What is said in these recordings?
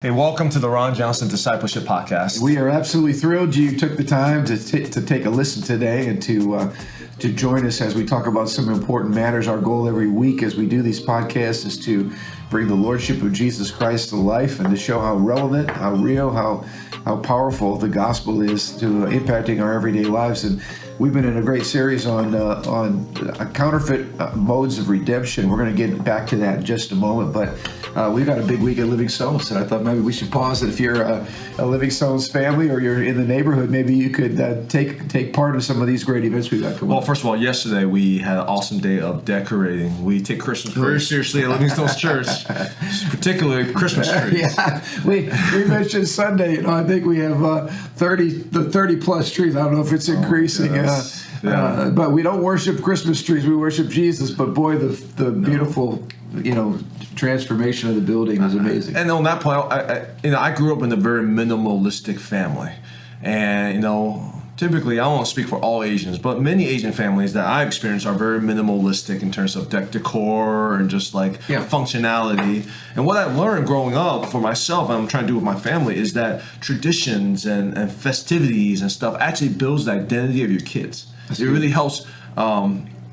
Hey, welcome to the Ron Johnson Discipleship Podcast. We are absolutely thrilled you took the time to take a listen today and to join us as we talk about some important matters. Our goal every week as we do these podcasts is to bring the Lordship of Jesus Christ to life and to show how relevant, how real, how powerful the gospel is to impacting our everyday lives. And we've been in a great series on counterfeit modes of redemption. We're going to get back to that in just a moment, but we've got a big week at Living Stones, and I thought maybe we should pause. And if you're a Living Stones family or you're in the neighborhood, maybe you could take part in some of these great events we've got going on. Well, first of all, yesterday we had an awesome day of decorating. We take Christmas very seriously at Living Stones Church, particularly Christmas trees. Yeah, we mentioned Sunday. I think we have 30 plus trees. I don't know if it's increasing. But we don't worship Christmas trees. We worship Jesus. But boy, the beautiful, transformation of the building is amazing. And on that point, I grew up in a very minimalistic family, and typically, I don't want to speak for all Asians, but many Asian families that I've experienced are very minimalistic in terms of decor and just functionality. And what I learned growing up for myself, and I'm trying to do with my family, is that traditions and festivities and stuff actually builds the identity of your kids. It really helps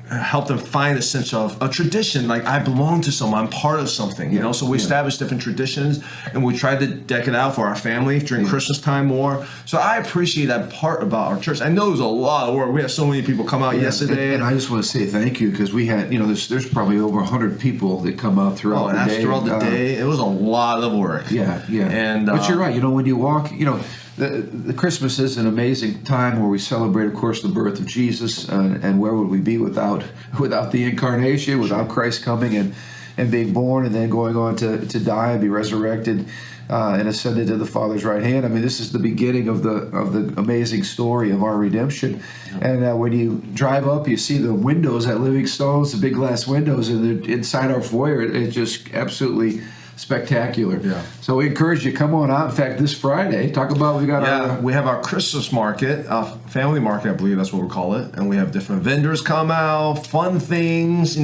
help them find a sense of a tradition, like I belong to someone, I'm part of something, So we establish different traditions, and we try to deck it out for our family during Christmas time more. So I appreciate that part about our church. I know there's a lot of work. We had so many people come out yesterday. And I just want to say thank you, because we had, there's probably over 100 people that come out throughout the day. Throughout the day. It was a lot of work. Yeah. But you're right. When you walk, the Christmas is an amazing time where we celebrate, of course, the birth of Jesus, and where would we be without the incarnation, without Christ coming and being born and then going on to die and be resurrected and ascended to the Father's right hand. I mean, this is the beginning of the amazing story of our redemption. And when you drive up, you see the windows at Living Stones, the big glass windows, and inside our foyer, it's just absolutely spectacular. Yeah. So we encourage you, come on out. In fact, this Friday, we have our Christmas market, family market, I believe that's what we call it, and we have different vendors come out, fun things,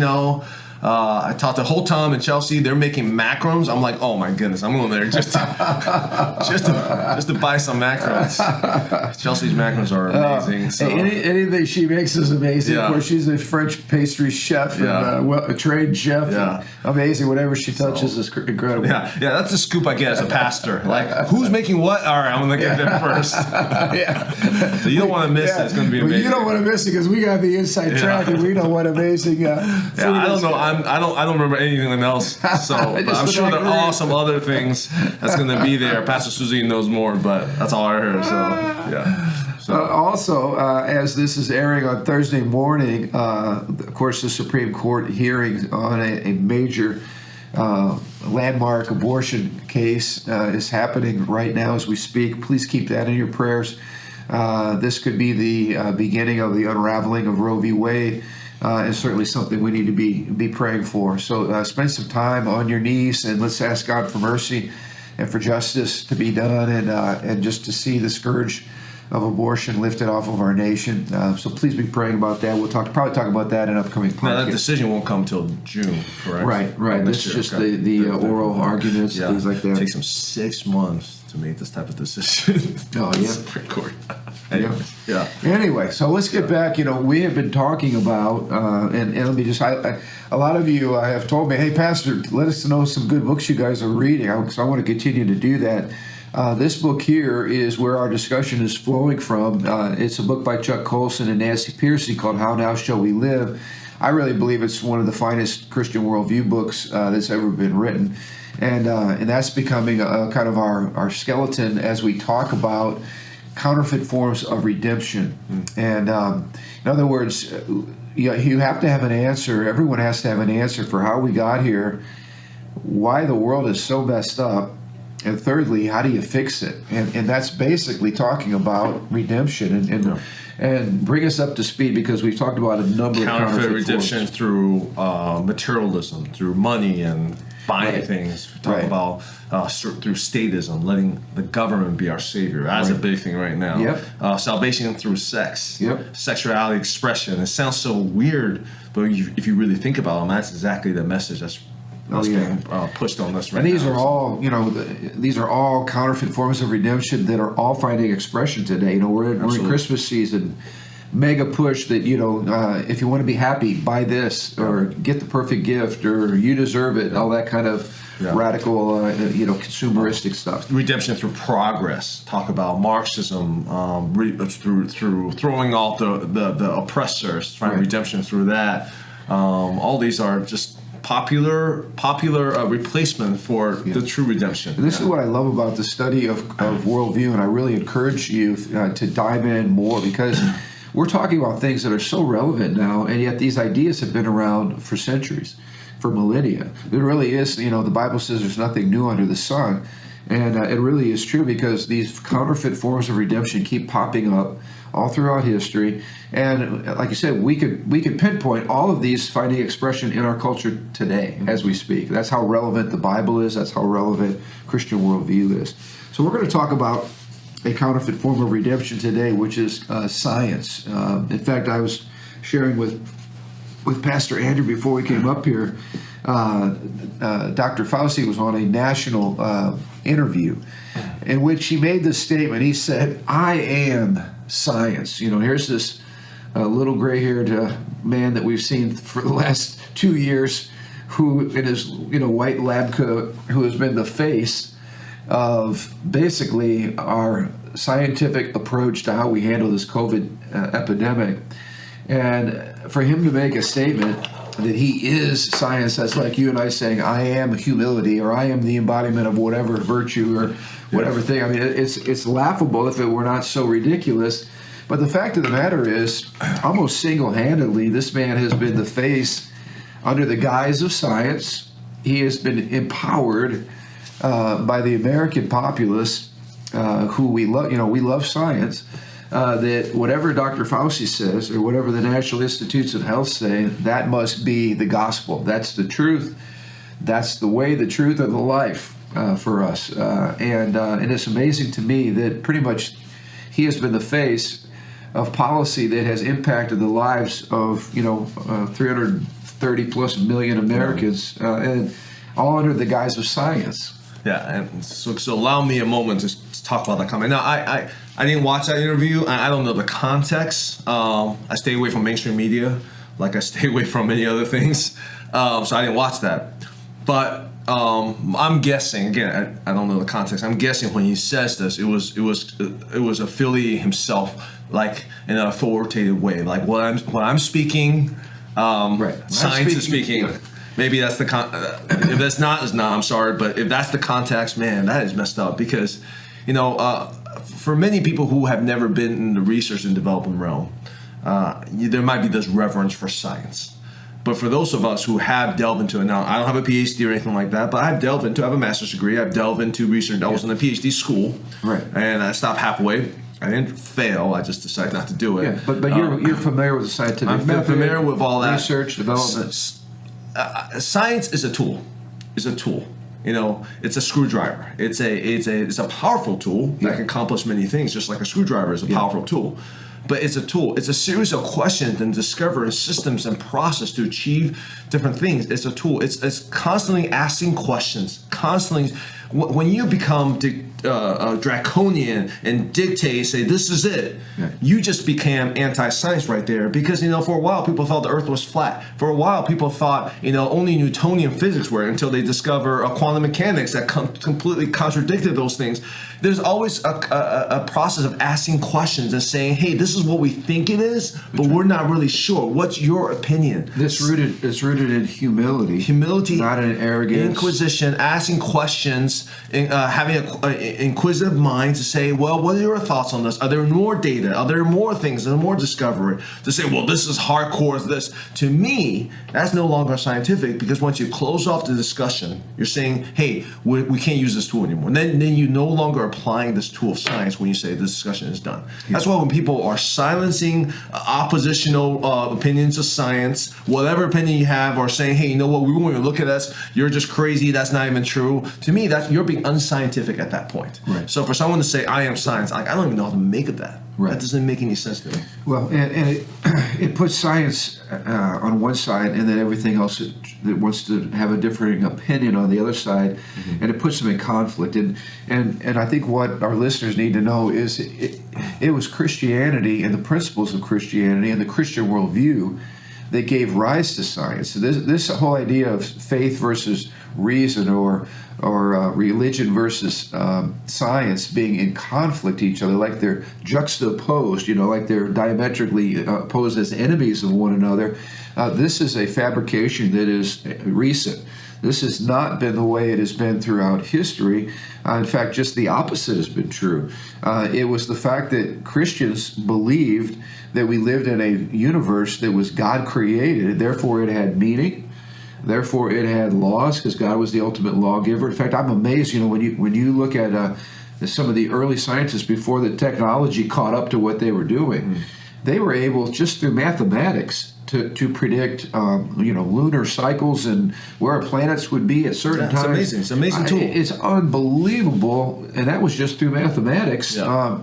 I talked to whole Tom and Chelsea. They're making macarons. I'm like, oh my goodness, I'm going there just to buy some macarons. Chelsea's macarons are amazing. So. Anything she makes is amazing. Yeah. Of course, she's a French pastry chef and a trained chef. Yeah. Amazing. Whatever she touches is incredible. Yeah, that's the scoop I get as a pastor. Like, who's making what? All right, I'm going to get there first. So you don't want to miss it. It's going to be amazing. Well, you don't want to miss it because we got the inside track and we know what amazing food I don't know. I don't remember anything else, so I'm sure there are some other things that's going to be there. Pastor Susie knows more, but that's all I heard. So also, as this is airing on Thursday morning, of course, the Supreme Court hearing on a major landmark abortion case is happening right now as we speak. Please keep that in your prayers. This could be the beginning of the unraveling of Roe v. Wade. Is certainly something we need to be praying for. So spend some time on your knees and let's ask God for mercy and for justice to be done and just to see the scourge of abortion lifted off of our nation. So please be praying about that. We'll probably talk about that in upcoming podcasts. Now that decision won't come till June, correct? Right. This is just the oral arguments, things like that. It takes them 6 months to make this type of decision. Oh, yeah. Supreme Court. Anyway, so let's get back. We have been talking about, and let me just, a lot of you have told me, hey, Pastor, let us know some good books you guys are reading. So I want to continue to do that. This book here is where our discussion is flowing from. It's a book by Chuck Colson and Nancy Pearcey called How Now Shall We Live? I really believe it's one of the finest Christian worldview books that's ever been written. And that's becoming a kind of our skeleton as we talk about counterfeit forms of redemption. And in other words, you have to have an answer. Everyone has to have an answer for how we got here, why the world is so messed up, and thirdly, how do you fix it? And that's basically talking about redemption and bring us up to speed, because we've talked about a number of counterfeit redemption forms. Through materialism, through money and buying things. We talk about through statism, letting the government be our savior. That's a big thing right now. Yep. Salvation through sex, sexuality expression. It sounds so weird, but if you really think about them, that's exactly the message that's being pushed on us right now. And these now. are all, these are all counterfeit forms of redemption that are all finding expression today. We're in Christmas season. Mega push that, if you want to be happy, buy this, or get the perfect gift, or you deserve it, all that kind of radical, consumeristic stuff. Redemption through progress. Talk about Marxism, through throwing off the oppressors, trying redemption through that. All these are just popular replacement for the true redemption. And this is what I love about the study of worldview, and I really encourage you to dive in more, because we're talking about things that are so relevant now, and yet these ideas have been around for centuries, for millennia. It really is, the Bible says there's nothing new under the sun, and it really is true, because these counterfeit forms of redemption keep popping up all throughout history. And like you said, we could pinpoint all of these finding expression in our culture today as we speak. That's how relevant the Bible is. That's how relevant Christian worldview is. So we're going to talk about a counterfeit form of redemption today, which is science. In fact, I was sharing with Pastor Andrew before we came up here. Dr. Fauci was on a national interview in which he made this statement. He said, "I am science." Here's this little gray-haired man that we've seen for the last 2 years, who in his white lab coat, who has been the face of basically our scientific approach to how we handle this COVID epidemic. And for him to make a statement that he is science, that's like you and I saying, "I am humility," or "I am the embodiment of whatever virtue," or whatever thing. I mean, it's laughable if it were not so ridiculous. But the fact of the matter is, almost single-handedly, this man has been the face under the guise of science. He has been empowered by the American populace, who we love. We love science. That whatever Dr. Fauci says, or whatever the National Institutes of Health say, that must be the gospel. That's the truth. That's the way, the truth, and the life for us. And it's amazing to me that pretty much he has been the face of policy that has impacted the lives of 330 plus million Americans, and all under the guise of science. Yeah, and so allow me a moment to talk about that comment. Now, I didn't watch that interview. I don't know the context. I stay away from mainstream media, like I stay away from many other things. So I didn't watch that. But I'm guessing, again, I don't know the context. I'm guessing when he says this, it was affiliating himself like in an authoritative way, like what I'm speaking. Science is speaking. Maybe that's the if that's not, it's not. I'm sorry, but if that's the context, man, that is messed up. Because, for many people who have never been in the research and development realm, there might be this reverence for science. But for those of us who have delved into it, now I don't have a PhD or anything like that, but I have a master's degree. I've delved into research. I was in a PhD school, right? And I stopped halfway. I didn't fail. I just decided not to do it. Yeah, but you're familiar with the scientific method, familiar with all that research, development. Science is a tool. It's a tool. It's a screwdriver. It's a powerful tool that can accomplish many things, just like a screwdriver is a powerful tool. But it's a tool. It's a series of questions and discovery systems and process to achieve different things. It's a tool. It's constantly asking questions. Constantly, when you become draconian and dictate, say this is it, you just became anti-science right there. Because for a while people thought the Earth was flat. For a while people thought only Newtonian physics worked, until they discover quantum mechanics that completely contradicted those things. There's always a process of asking questions and saying, hey, this is what we think it is, but we're not really sure. What's your opinion? It's rooted in humility, not in arrogance, inquisition, asking questions, having an inquisitive mind to say, well, what are your thoughts on this? Are there more data? Are there more things? Are there more discovery? To say, well, this is hardcore. This, to me, that's no longer scientific, because once you close off the discussion, you're saying, hey, we can't use this tool anymore. Then you no longer applying this tool of science when you say this discussion is done. That's why when people are silencing oppositional opinions of science, whatever opinion you have, or saying, hey, you know what, we won't even look at us, you're just crazy, that's not even true. To me, you're being unscientific at that point. Right. So for someone to say, I am science, I don't even know how to make of that. That doesn't make any sense to me. Well, and it puts science on one side, and then everything else that wants to have a differing opinion on the other side, and it puts them in conflict. And I think what our listeners need to know is it was Christianity and the principles of Christianity and the Christian worldview that gave rise to science. So this whole idea of faith versus reason or religion versus science being in conflict to each other, like they're juxtaposed, like they're diametrically opposed as enemies of one another. This is a fabrication that is recent. This has not been the way it has been throughout history. In fact, just the opposite has been true. It was the fact that Christians believed that we lived in a universe that was God created, therefore it had meaning. Therefore, it had laws because God was the ultimate lawgiver. In fact, I'm amazed, when you look at some of the early scientists before the technology caught up to what they were doing, they were able, just through mathematics, to predict, lunar cycles and where our planets would be at certain times. It's amazing. It's an amazing tool. It's unbelievable, and that was just through mathematics. Yeah.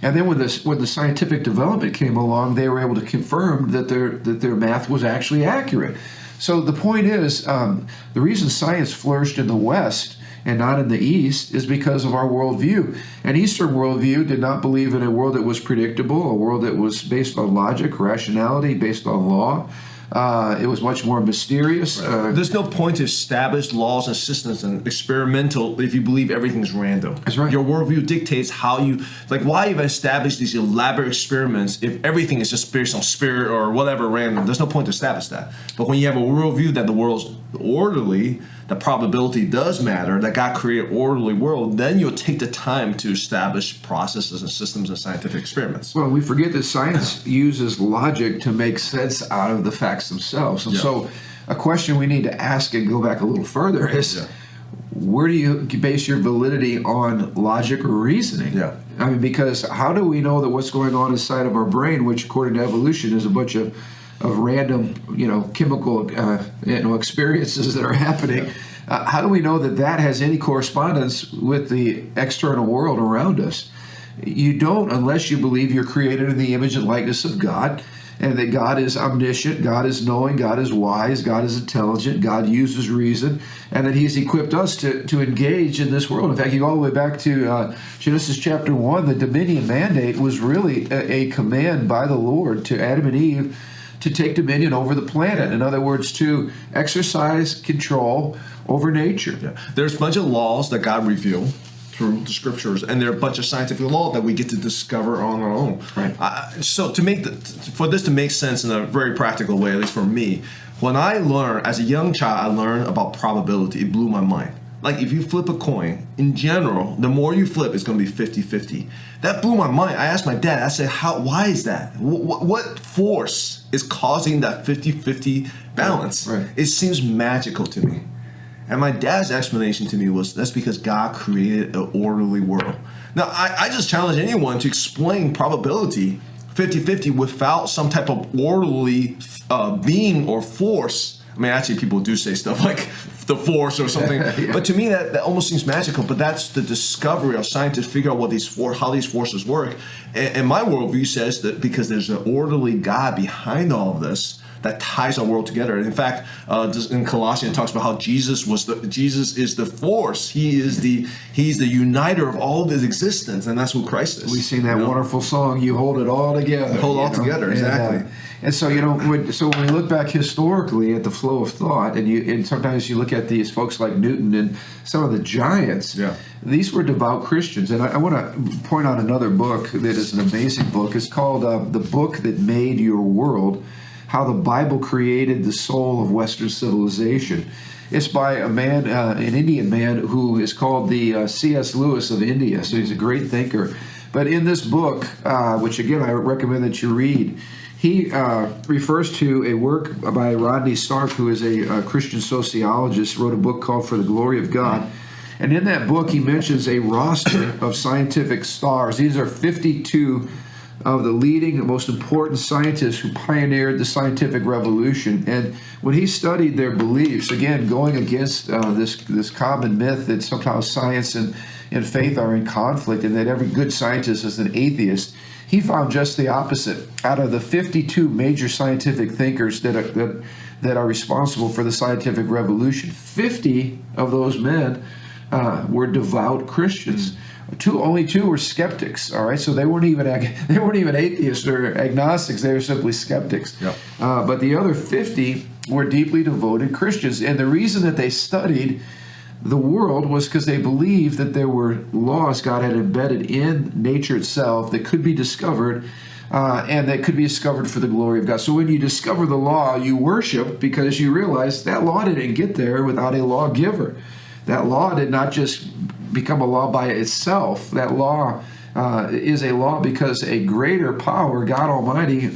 And then when the scientific development came along, they were able to confirm that their math was actually accurate. So the point is, the reason science flourished in the West and not in the East is because of our worldview. An Eastern worldview did not believe in a world that was predictable, a world that was based on logic, rationality, based on law. It was much more mysterious. Right. There's no point to establish laws and systems and experimental if you believe everything's random. That's right. Your worldview dictates how you, why even establish these elaborate experiments if everything is just based on spirit or whatever random? There's no point to establish that. But when you have a worldview that the world's orderly, that probability does matter, that God created an orderly world, then you'll take the time to establish processes and systems and scientific experiments. Well, we forget that science uses logic to make sense out of the facts themselves. And so a question we need to ask and go back a little further is, where do you base your validity on logic or reasoning? Yeah. I mean, because how do we know that what's going on inside of our brain, which according to evolution is a bunch of random, chemical, experiences that are happening. How do we know that has any correspondence with the external world around us? You don't, unless you believe you're created in the image and likeness of God, and that God is omniscient, God is knowing, God is wise, God is intelligent, God uses reason, and that He's equipped us to engage in this world. In fact, you go all the way back to Genesis chapter 1, the dominion mandate was really a command by the Lord to Adam and Eve to take dominion over the planet. In other words, to exercise control over nature. Yeah. There's a bunch of laws that God revealed through the scriptures, and there are a bunch of scientific law that we get to discover on our own. Right. So for this to make sense in a very practical way, at least for me, when I learned, as a young child, I learned about probability. It blew my mind. Like if you flip a coin, in general, the more you flip, it's going to be 50-50. That blew my mind. I asked my dad, I said, why is that? What force is causing that 50-50 balance? Right. It seems magical to me. And my dad's explanation to me was, that's because God created an orderly world. Now, I just challenge anyone to explain probability 50-50 without some type of orderly being or force. I mean, actually, people do say stuff like the force or something. Yeah. But to me, that almost seems magical. But that's the discovery of scientists figure out how these forces work. And my worldview says that because there's an orderly God behind all of this, that ties our world together. And in fact, in Colossians, it talks about how Jesus is the force. He's the uniter of all this existence, and that's who Christ is. We sing that wonderful song, "You hold it all together." Hold it all together, exactly. And so when we look back historically at the flow of thought, and sometimes you look at these folks like Newton and some of the giants. Yeah. These were devout Christians. And I want to point out another book that is an amazing book. It's called "The Book That Made Your World: How the Bible Created the Soul of Western Civilization." It's by a man, an Indian man, who is called the C.S. Lewis of India. So he's a great thinker. But in this book, which again I recommend that you read, he refers to a work by Rodney Stark, who is a Christian sociologist, wrote a book called "For the Glory of God." And in that book, he mentions a roster of scientific stars. These are 52 of the leading and most important scientists who pioneered the scientific revolution. And when he studied their beliefs, again, going against this common myth that somehow science and and faith are in conflict, and that every good scientist is an atheist. He found just the opposite. Out of the 52 major scientific thinkers that are responsible for the scientific revolution, 50 of those men were devout Christians. Only two were skeptics. All right, so they weren't even atheists or agnostics. They were simply skeptics. Yep. But the other 50 were deeply devoted Christians, and the reason that they studied the world was because they believed that there were laws God had embedded in nature itself that could be discovered, and that could be discovered for the glory of God. So when you discover the law, you worship because you realize that law didn't get there without a lawgiver. That law did not just become a law by itself. That law is a law because a greater power, God Almighty,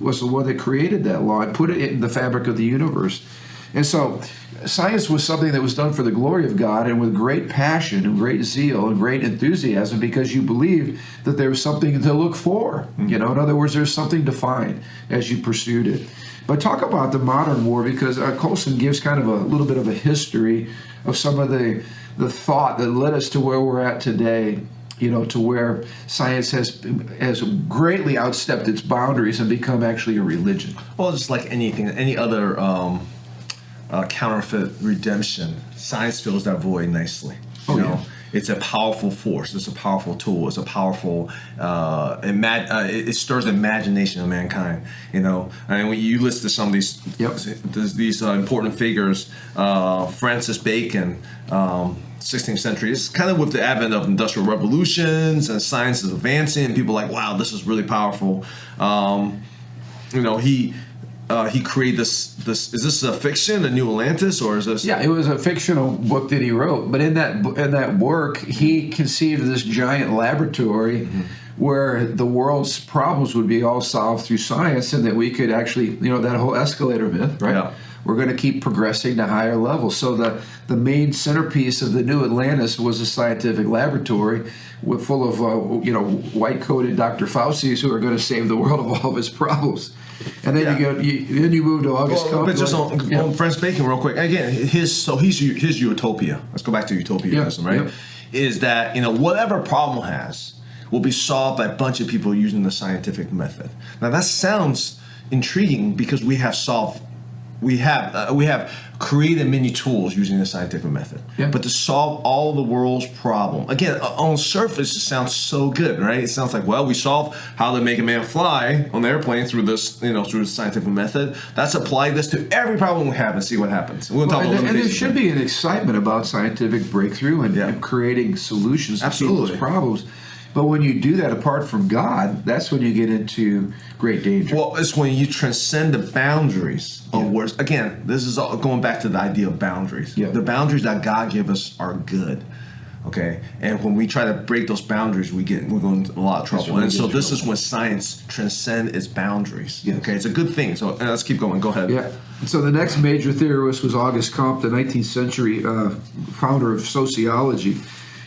was the one that created that law and put it in the fabric of the universe. And so science was something that was done for the glory of God and with great passion and great zeal and great enthusiasm because you believed that there was something to look for. You know, in other words, there's something to find as you pursued it. But talk about the modern war, because Colson gives kind of a little bit of a history of some of the thought that led us to where we're at today, you know, to where science has greatly outstepped its boundaries and become actually a religion. Well, just like anything, any other counterfeit redemption, science fills that void nicely. You know, it's a powerful force. It's a powerful tool. It's a powerful. It stirs the imagination of mankind. You know, and when you listen to some of these important figures, Francis Bacon. 16th century. It's kind of with the advent of industrial revolutions and science is advancing. People are like, wow, this is really powerful. You know, he created this. Is this a fiction, a New Atlantis, or is this? Yeah, it was a fictional book that he wrote. But in that work, he conceived of this giant laboratory where the world's problems would be all solved through science, and that we could actually, you know, that whole escalator myth, right? Yeah. We're going to keep progressing to higher levels. So the main centerpiece of the New Atlantis was a scientific laboratory full of white-coated Dr. Fauci's who are going to save the world of all of its problems. And then you move to August Comte. But just on Francis Bacon real quick. Again, his utopia. Let's go back to utopianism, right? Is that, you know, whatever problem has will be solved by a bunch of people using the scientific method. Now that sounds intriguing because we have created many tools using the scientific method. Yeah. But to solve all the world's problem, again, on surface, it sounds so good, right? It sounds like, well, we solved how to make a man fly on the airplane through this, you know, through the scientific method. Let's apply this to every problem we have and see what happens. And there should be an excitement about scientific breakthrough and creating solutions to people's problems. But when you do that apart from God, that's when you get into great danger. Well, it's when you transcend the boundaries of words. Again, this is all going back to the idea of boundaries. Yeah. The boundaries that God gives us are good. Okay? And when we try to break those boundaries, we're going into a lot of trouble. And so this is when science transcends its boundaries. Yes. Okay? It's a good thing. So let's keep going. Go ahead. Yeah. So the next major theorist was Auguste Comte, the 19th century founder of sociology.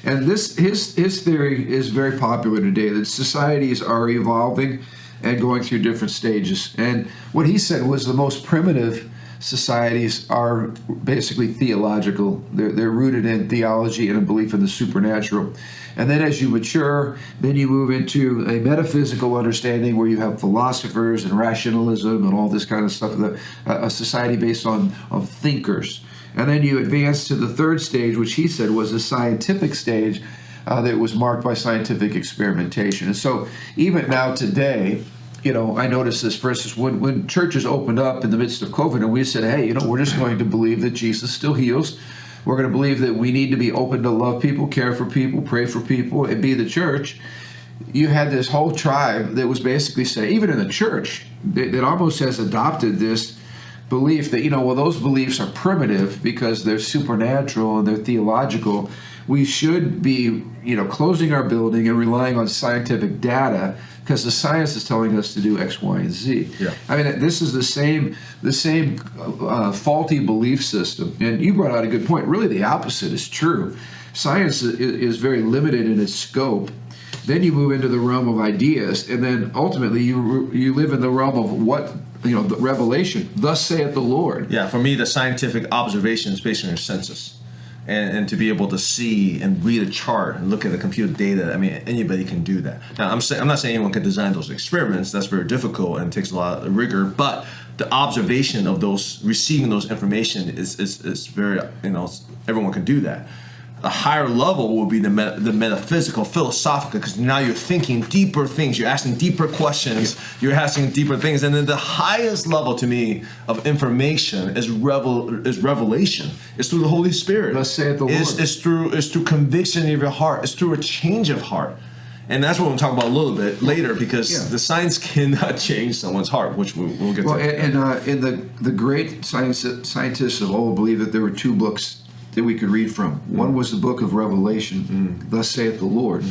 And his theory is very popular today, that societies are evolving and going through different stages. And what he said was the most primitive societies are basically theological. They're rooted in theology and a belief in the supernatural. And then as you mature, then you move into a metaphysical understanding where you have philosophers and rationalism and all this kind of stuff, a society based on thinkers. And then you advance to the third stage, which he said was a scientific stage that was marked by scientific experimentation. And so even now today, you know, I noticed this, for instance, when churches opened up in the midst of COVID and we said, hey, you know, we're just going to believe that Jesus still heals. We're going to believe that we need to be open to love people, care for people, pray for people, and be the church. You had this whole tribe that was basically saying, even in the church, that almost has adopted this belief that, you know, well, those beliefs are primitive because they're supernatural and they're theological. We should be, you know, closing our building and relying on scientific data because the science is telling us to do X, Y, and Z. Yeah. I mean, this is the same faulty belief system. And you brought out a good point. Really, the opposite is true. Science is very limited in its scope. Then you move into the realm of ideas, and then ultimately you live in the realm of what, you know, the revelation. Thus saith the Lord. Yeah, for me, the scientific observation is based on your senses. and to be able to see and read a chart and look at the computer data. I mean, anybody can do that. Now, I'm not saying anyone can design those experiments. That's very difficult and takes a lot of rigor. But the observation of those, receiving those information is very, everyone can do that. A higher level will be the metaphysical, philosophical, because now you're thinking deeper things, you're asking deeper questions, you're asking deeper things, and then the highest level to me of information is revelation. It's through the Holy Spirit. Thus saith the Lord. It's through conviction of your heart. It's through a change of heart. And that's what we'll talk about a little bit later, because the science cannot change someone's heart, which we'll get to. And the great scientists of old believed that there were two books that we could read from. One was the book of Revelation, thus saith the Lord.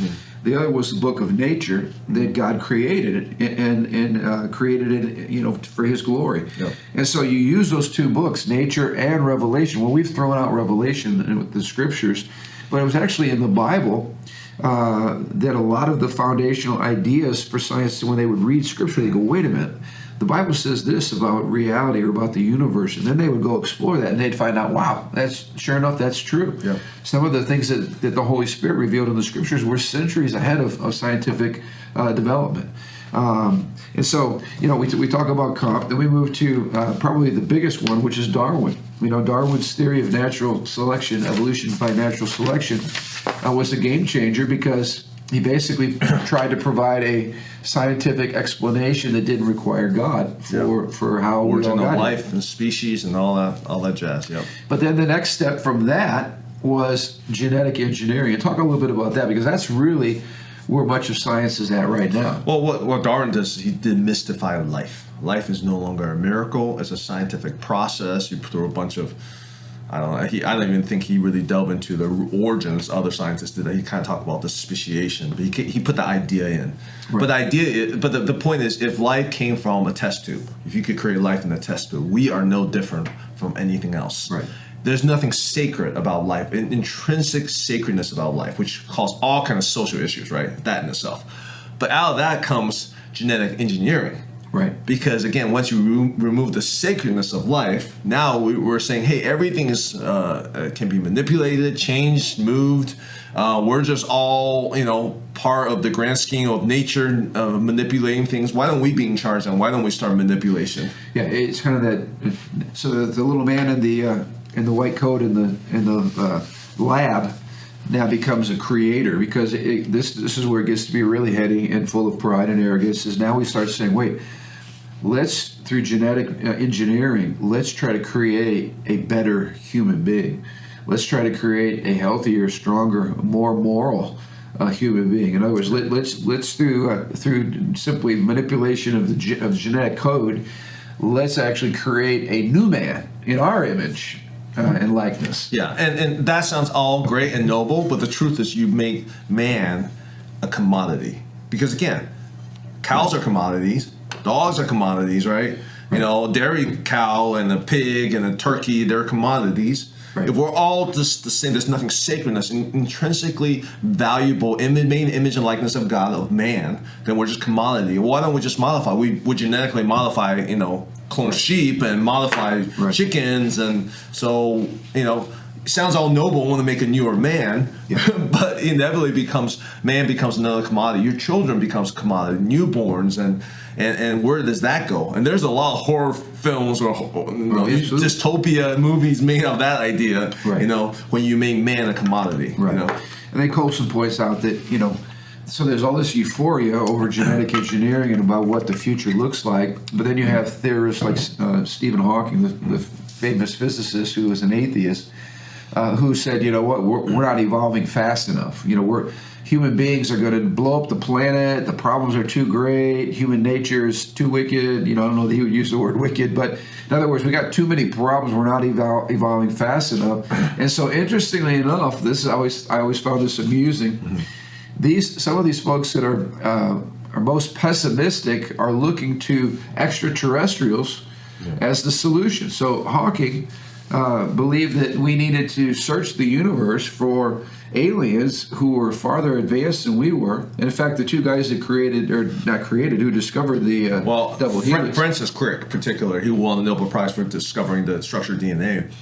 The other was the book of nature, that God created it and created it, for His glory. Yep. And so you use those two books, nature and Revelation. Well, we've thrown out Revelation with the scriptures, but it was actually in the Bible that a lot of the foundational ideas for science, when they would read scripture, they go, wait a minute, the Bible says this about reality or about the universe, and then they would go explore that, and they'd find out, wow, that's sure enough, that's true. Yep. Some of the things that the Holy Spirit revealed in the scriptures were centuries ahead of scientific development. And so, we talk about Comte, then we move to probably the biggest one, which is Darwin. Darwin's theory of natural selection, evolution by natural selection, was a game changer, because he basically tried to provide a scientific explanation that didn't require God for how we all got life it. And species and all that jazz. Yep. But then the next step from that was genetic engineering. And talk a little bit about that, because that's really where much of science is at right now. Well, what Darwin does, he demystified life. Life is no longer a miracle. It's a scientific process. You throw a bunch of, I don't even think he really delved into the origins. Other scientists did that. He kind of talked about the speciation, but he put the idea in. Right. But the point is, if life came from a test tube, if you could create life in a test tube, we are no different from anything else. Right. There's nothing sacred about life, an intrinsic sacredness about life, which causes all kinds of social issues, right? That in itself. But out of that comes genetic engineering. Right. Because again, once you remove the sacredness of life, now we're saying, hey, everything is can be manipulated, changed, moved. We're just all part of the grand scheme of nature, manipulating things. Why don't we be in charge, and why don't we start manipulation? Yeah, it's kind of that. So the little man in the white coat in the lab now becomes a creator, because this is where it gets to be really heady and full of pride and arrogance. Is now we start saying, wait, let's, through genetic engineering, let's try to create a better human being. Let's try to create a healthier, stronger, more moral human being. In other words, let's through simply manipulation of the genetic code, let's actually create a new man in our image and likeness. Yeah, and that sounds all great and noble, but the truth is, you make man a commodity. Because again, cows are commodities, dogs are commodities, right? Dairy cow and a pig and a turkey, they're commodities. Right. If we're all just the same, there's nothing sacredness, intrinsically valuable, made image and likeness of God, of man, then we're just commodity. Why don't we just modify? We would genetically modify, clone sheep and modify chickens, and so it sounds all noble, want to make a newer man, but inevitably man becomes another commodity. Your children becomes commodity, newborns, and where does that go? And there's a lot of horror films or dystopia movies made of that idea. Right. When you make man a commodity. Right. And then Colson points out that so there's all this euphoria over genetic engineering and about what the future looks like, but then you have theorists like Stephen Hawking, the famous physicist who was an atheist, who said, we're not evolving fast enough. Human beings are going to blow up the planet. The problems are too great. Human nature is too wicked. I don't know that he would use the word wicked, but in other words, we got too many problems. We're not evolving fast enough. And so, interestingly enough, I always found this amusing. Mm-hmm. Some of these folks that are most pessimistic are looking to extraterrestrials as the solution. So Hawking believed that we needed to search the universe for aliens who were farther advanced than we were. And in fact, the two guys that who discovered the double helix. Francis Crick, in particular, he won the Nobel Prize for discovering the structured DNA.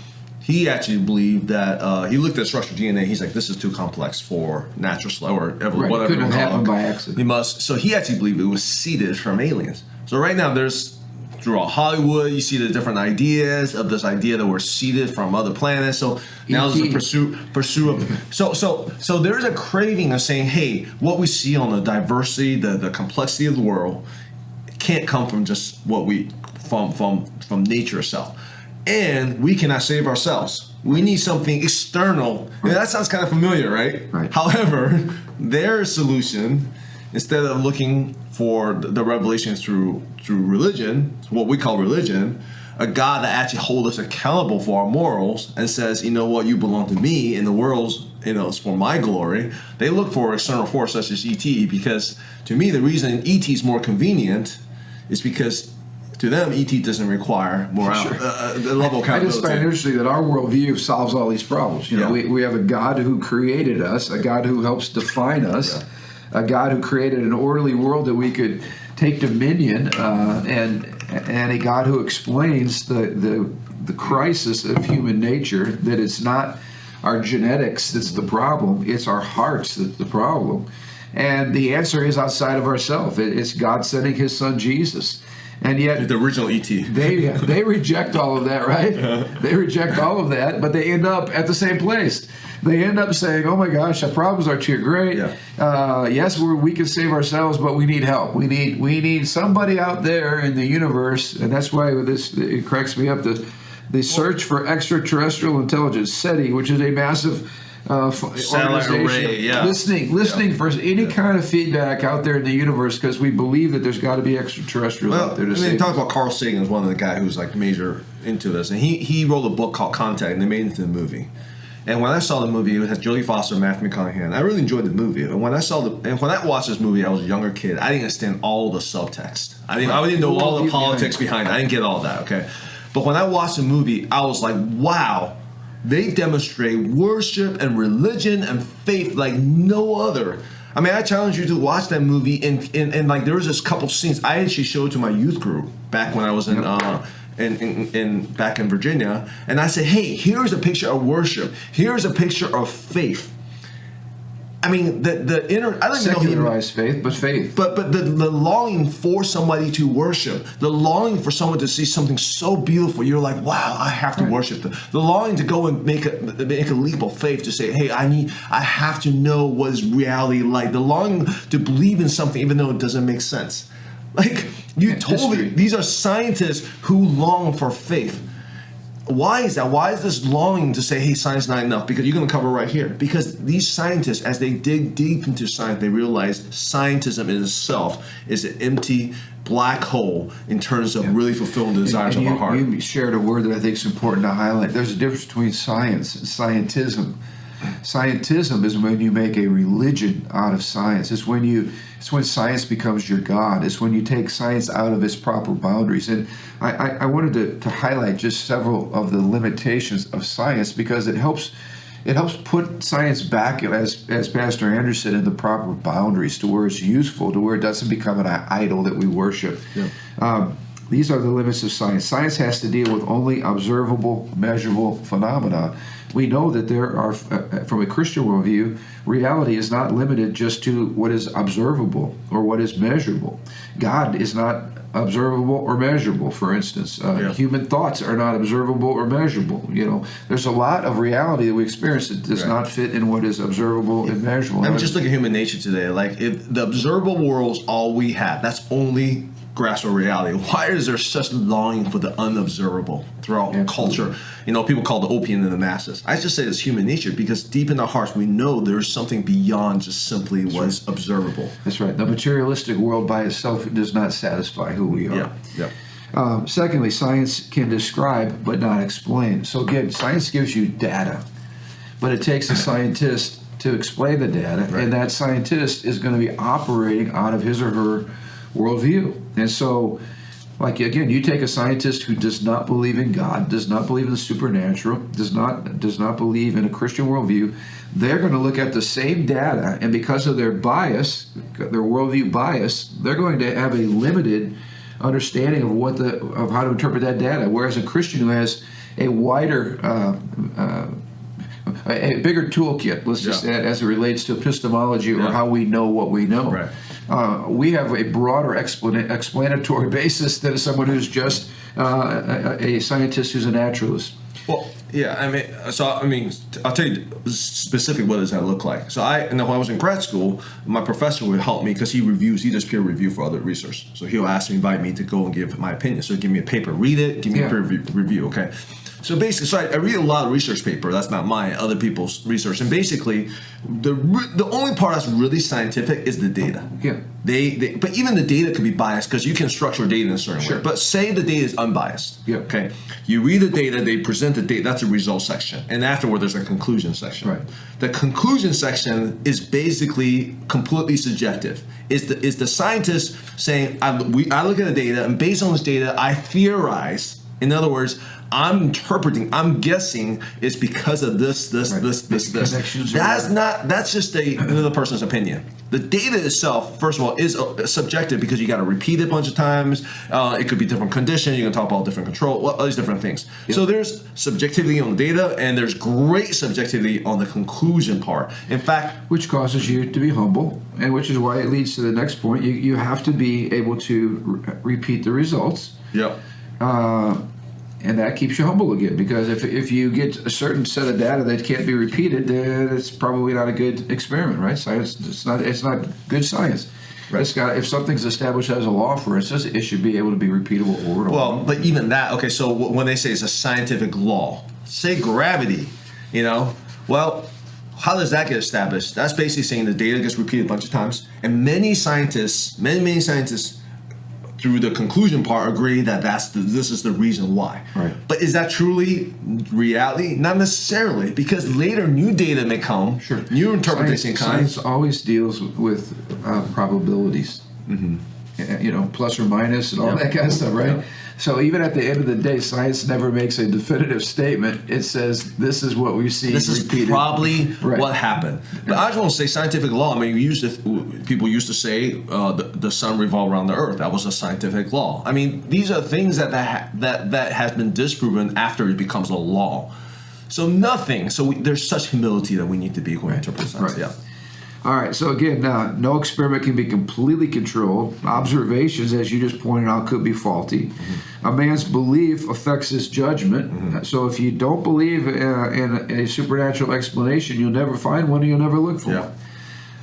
he actually believed that he looked at structured DNA. He's like, this is too complex for natural or whatever. It couldn't happen by accident. So he actually believed it was seeded from aliens. So right now there's throughout Hollywood, you see the different ideas of this idea that we're seeded from other planets. So now there's a pursuit of so there's a craving of saying, hey, what we see on the diversity, the complexity of the world can't come from just what we from nature itself. And we cannot save ourselves. We need something external. And that sounds kind of familiar, right? Right. However, their solution, instead of looking for the revelations through religion, what we call religion, a God that actually holds us accountable for our morals and says, you know what, you belong to me, and the world's, it's for my glory. They look for external force such as ET, because to me the reason ET is more convenient is because to them, ET doesn't require the level of accountability. I just find it interesting that our worldview solves all these problems. We have a God who created us, a God who helps define us, a God who created an orderly world that we could take dominion, and a God who explains the crisis of human nature, that it's not our genetics that's the problem, it's our hearts that's the problem. And the answer is outside of ourselves. It's God sending his son Jesus. And yet, the original ET. They reject all of that, right? They reject all of that, but they end up at the same place. They end up saying, "Oh my gosh, our problems are too great. Yes, we can save ourselves, but we need help. We need somebody out there in the universe." And that's why it cracks me up. The search for extraterrestrial intelligence, SETI, which is a massive satellite array, listening for any kind of feedback out there in the universe, because we believe that there's got to be extraterrestrials out there to save. Talk about Carl Sagan is one of the guys who's like major into this, and he wrote a book called Contact, and they made it into the movie. And when I saw the movie, it had Jodie Foster and Matthew McConaughey, and I really enjoyed the movie. And when I watched this movie, I was a younger kid. I didn't understand all the subtext. I didn't know all the politics behind it. I didn't get all that. Okay, but when I watched the movie, I was like, wow. They demonstrate worship and religion and faith like no other. I mean, I challenge you to watch that movie, and like there was this couple scenes I actually showed to my youth group back when I was back in Virginia, and I said, hey, here's a picture of worship. Here's a picture of faith. I mean, the inner, I don't even know secularized faith, but faith. But the longing for somebody to worship, the longing for someone to see something so beautiful, you're like, wow, I have to worship them. The longing to go and make a leap of faith to say, hey, I have to know what is reality like. The longing to believe in something even though it doesn't make sense. Like you told me, these are scientists who long for faith. Why is that? Why is this longing to say, hey, science is not enough? Because you're going to cover right here. Because these scientists, as they dig deep into science, they realize scientism in itself is an empty black hole in terms of really fulfilling the desires of our heart. You shared a word that I think is important to highlight. There's a difference between science and scientism. Scientism is when you make a religion out of science. It's when science becomes your God. It's when you take science out of its proper boundaries. And I wanted to highlight just several of the limitations of science, because it helps put science back, as Pastor Andrew said, in the proper boundaries, to where it's useful, to where it doesn't become an idol that we worship. Yeah. These are the limits of science. Science has to deal with only observable, measurable phenomena. We know that there are, from a Christian worldview, reality is not limited just to what is observable or what is measurable. God is not observable or measurable, for instance. Human thoughts are not observable or measurable. There's a lot of reality that we experience that does not fit in what is observable and measurable. I mean, just look at human nature today. Like, if the observable world is all we have, that's only grasp of reality. Why is there such longing for the unobservable throughout culture? People call it the opium in the masses. I just say it's human nature, because deep in our hearts we know there's something beyond just simply what's observable. That's right. The materialistic world by itself does not satisfy who we are. Secondly, science can describe but not explain. So again, science gives you data, but it takes a scientist to explain the data, and that scientist is going to be operating out of his or her worldview. And so, like, again, you take a scientist who does not believe in God, does not believe in the supernatural, does not believe in a Christian worldview, they're going to look at the same data, and because of their bias, their worldview bias, they're going to have a limited understanding of how to interpret that data. Whereas a Christian who has a wider, a bigger toolkit, let's just add, as it relates to epistemology or how we know what we know. Right. We have a broader explanatory basis than someone who's just a scientist who's a naturalist. Well, yeah, I'll tell you specifically what does that look like. So when I was in grad school, my professor would help me because he does peer review for other research. So he'll invite me to go and give my opinion. So give me a paper, read it, give me a peer review, okay? So basically, I read a lot of research paper. That's not mine, other people's research. And basically, the only part that's really scientific is the data. Yeah. But even the data could be biased because you can structure data in a certain way. But say the data is unbiased. Yeah. Okay. You read the data, they present the data. That's a results section, and afterward there's a conclusion section. Right. The conclusion section is basically completely subjective. Is the scientist saying I look at the data and based on this data I theorize. In other words, I'm interpreting, I'm guessing it's because of this. That's just another person's opinion. The data itself, first of all, is subjective because you got to repeat it a bunch of times. It could be different conditions. You can talk about different control, all these different things. Yep. So there's subjectivity on the data, and there's great subjectivity on the conclusion part. In fact, which causes you to be humble, and which is why it leads to the next point. You have to be able to repeat the results. Yep. And that keeps you humble again, because if you get a certain set of data that can't be repeated, then it's probably not a good experiment, right? Science, it's not good science. Right. If something's established as a law, for instance, it should be able to be repeatable over and over. Well, but even that, okay, so when they say it's a scientific law, say gravity, well, how does that get established? That's basically saying the data gets repeated a bunch of times, and many scientists, through the conclusion part, agree that this is the reason why. Right. But is that truly reality? Not necessarily, because later new data may come, new interpretation comes. Science always deals with probabilities, plus or minus and all that kind of stuff, right? Yep. So even at the end of the day, science never makes a definitive statement. It says this is what we see. This repeated. is probably what happened. But I just want to say scientific law. I mean, people used to say the sun revolved around the earth. That was a scientific law. I mean, these are things that has been disproven after it becomes a law. So nothing. So there's such humility that we need to be when we interpret science. Right. Yeah. All right, so again, no experiment can be completely controlled. Observations, as you just pointed out, could be faulty. Mm-hmm. A man's belief affects his judgment. Mm-hmm. So if you don't believe in a supernatural explanation, you'll never find one and you'll never look for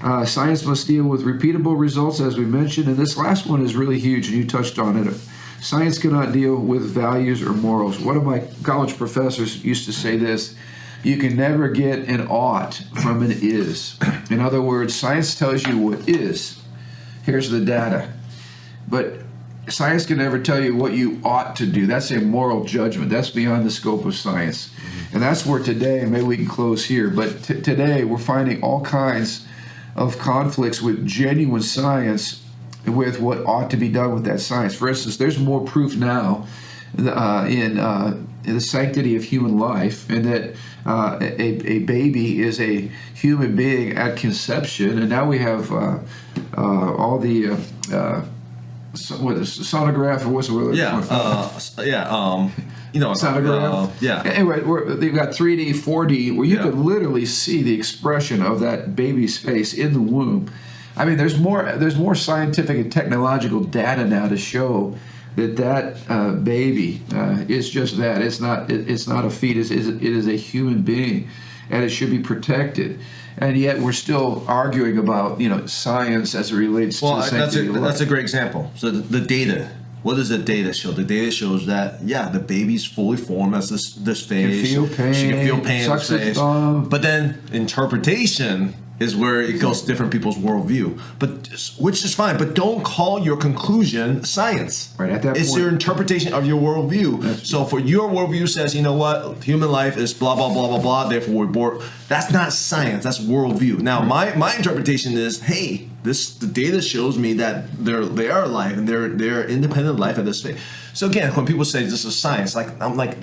one. Science must deal with repeatable results, as we mentioned, and this last one is really huge, and you touched on it. Science cannot deal with values or morals. One of my college professors used to say this: you can never get an ought from an is. In other words, science tells you what is. Here's the data. But science can never tell you what you ought to do. That's a moral judgment. That's beyond the scope of science. And that's where today, and maybe we can close here, but today we're finding all kinds of conflicts with genuine science with what ought to be done with that science. For instance, there's more proof now in the sanctity of human life, and that a baby is a human being at conception, and now we have all the what is sonograph, or what's the word? Sonograph. Anyway, they've got 3D, 4D, where you can literally see the expression of that baby's face in the womb. I mean, there's more scientific and technological data now to show that baby is just that. It's not a fetus. It is a human being, and it should be protected. And yet we're still arguing about science as it relates to the sanctity of life. That's a great example. So the data. What does the data show? The data shows that the baby's fully formed as this phase. She can feel pain. Sucks its thumb. But then interpretation is where it goes to different people's worldview, which is fine. But don't call your conclusion science. Right at that it's point, your interpretation of your worldview. So for your worldview says, you know what, human life is blah blah blah blah blah. Therefore we're born. That's not science. That's worldview. Now my interpretation is, hey, the data shows me that they are alive and they're independent life at this stage. So again, when people say this is science, I'm like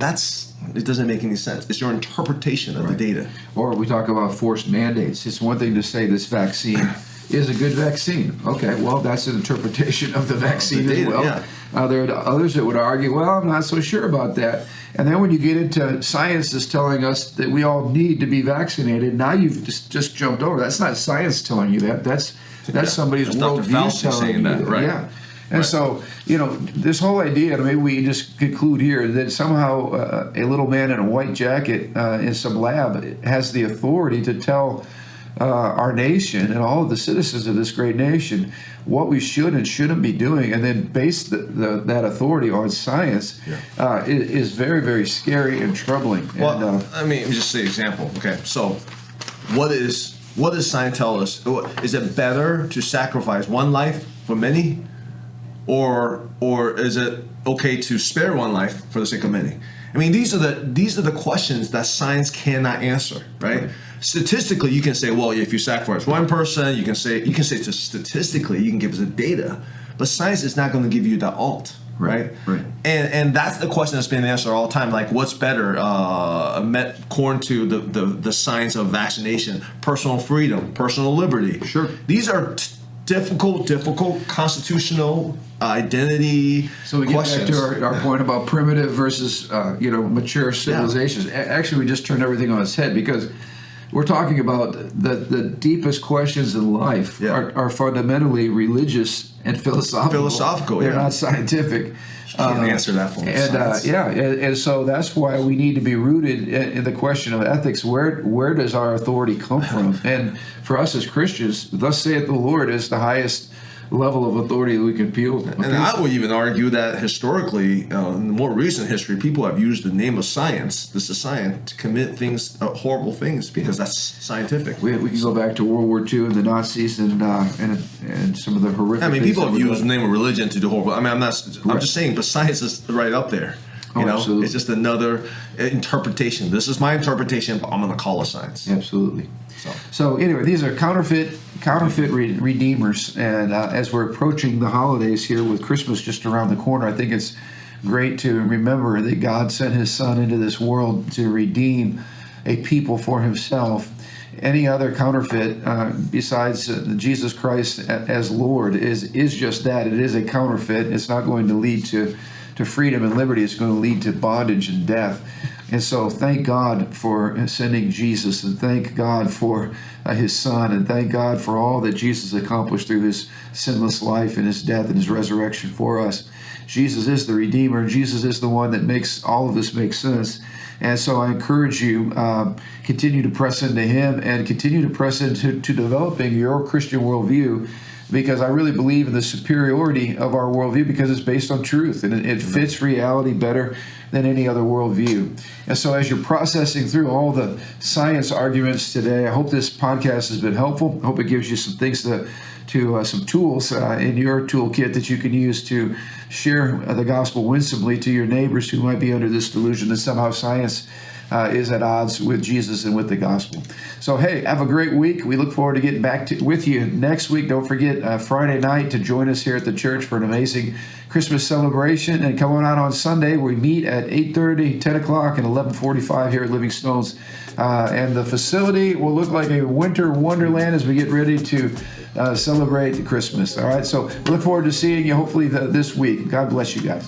it doesn't make any sense. It's your interpretation of the data. Or we talk about forced mandates. It's one thing to say this vaccine is a good vaccine. Okay, well, that's an interpretation of the vaccine data, as well. yeah. There are others that would argue, well, I'm not so sure about that. And then when you get into science is telling us that we all need to be vaccinated, now you've just jumped over. That's not science telling you that. That's somebody's worldview telling you that, right? Yeah. And so, this whole idea, maybe we just conclude here, that somehow a little man in a white jacket in some lab has the authority to tell our nation and all of the citizens of this great nation what we should and shouldn't be doing, and then base that authority on science is very, very scary and troubling. Well, and, let me just say an example. Okay, so what does science tell us? Is it better to sacrifice one life for many, or is it okay to spare one life for the sake of many? I mean, these are the questions that science cannot answer, right? Statistically, you can say, well, if you sacrifice one person, you can say statistically, you can give us the data, but science is not going to give you the alt, right? Right. And that's the question that's been answered all the time. Like, what's better, according to the science of vaccination, personal freedom, personal liberty? Sure. These are difficult constitutional identity So we get questions. back to our point about primitive versus mature civilizations. Actually, we just turned everything on its head, because we're talking about the deepest questions in life are fundamentally religious and philosophical. They're not scientific. You can't answer that for And and so that's why we need to be rooted in the question of ethics. Where does our authority come from? And for us as Christians, thus saith the Lord is the highest level of authority that we can appeal to. And I would even argue that historically, in more recent history, people have used the name of science, this is science, to commit things, horrible things, because that's scientific. We can go back to World War II and the Nazis and some of the horrific. I mean, things people that have were used the done. name of religion to do horrible. I mean, I'm just saying, but science is right up there. Absolutely. It's just another interpretation. This is my interpretation, but I'm going to call it science. Absolutely. So anyway, these are counterfeit redeemers, and as we're approaching the holidays here with Christmas just around the corner, I think it's great to remember that God sent His Son into this world to redeem a people for Himself. Any other counterfeit besides Jesus Christ as Lord is just that. It is a counterfeit. It's not going to lead to freedom and liberty. It's going to lead to bondage and death. And so thank God for sending Jesus, and thank God for His Son, and thank God for all that Jesus accomplished through His sinless life and His death and His resurrection for us. Jesus is the Redeemer. Jesus is the one that makes all of this make sense. And so I encourage you, continue to press into Him and continue to press into developing your Christian worldview, because I really believe in the superiority of our worldview, because it's based on truth and it fits reality better than any other worldview. And so as you're processing through all the science arguments today, I hope this podcast has been helpful. I hope it gives you some things to some tools in your toolkit that you can use to share the gospel winsomely to your neighbors who might be under this delusion that somehow science is at odds with Jesus and with the gospel. So, hey, have a great week. We look forward to getting back with you next week. Don't forget Friday night to join us here at the church for an amazing Christmas celebration. And come on out on Sunday. We meet at 8:30, 10 o'clock, and 11:45 here at Living Stones. And the facility will look like a winter wonderland as we get ready to celebrate Christmas. All right, so we look forward to seeing you hopefully this week. God bless you guys.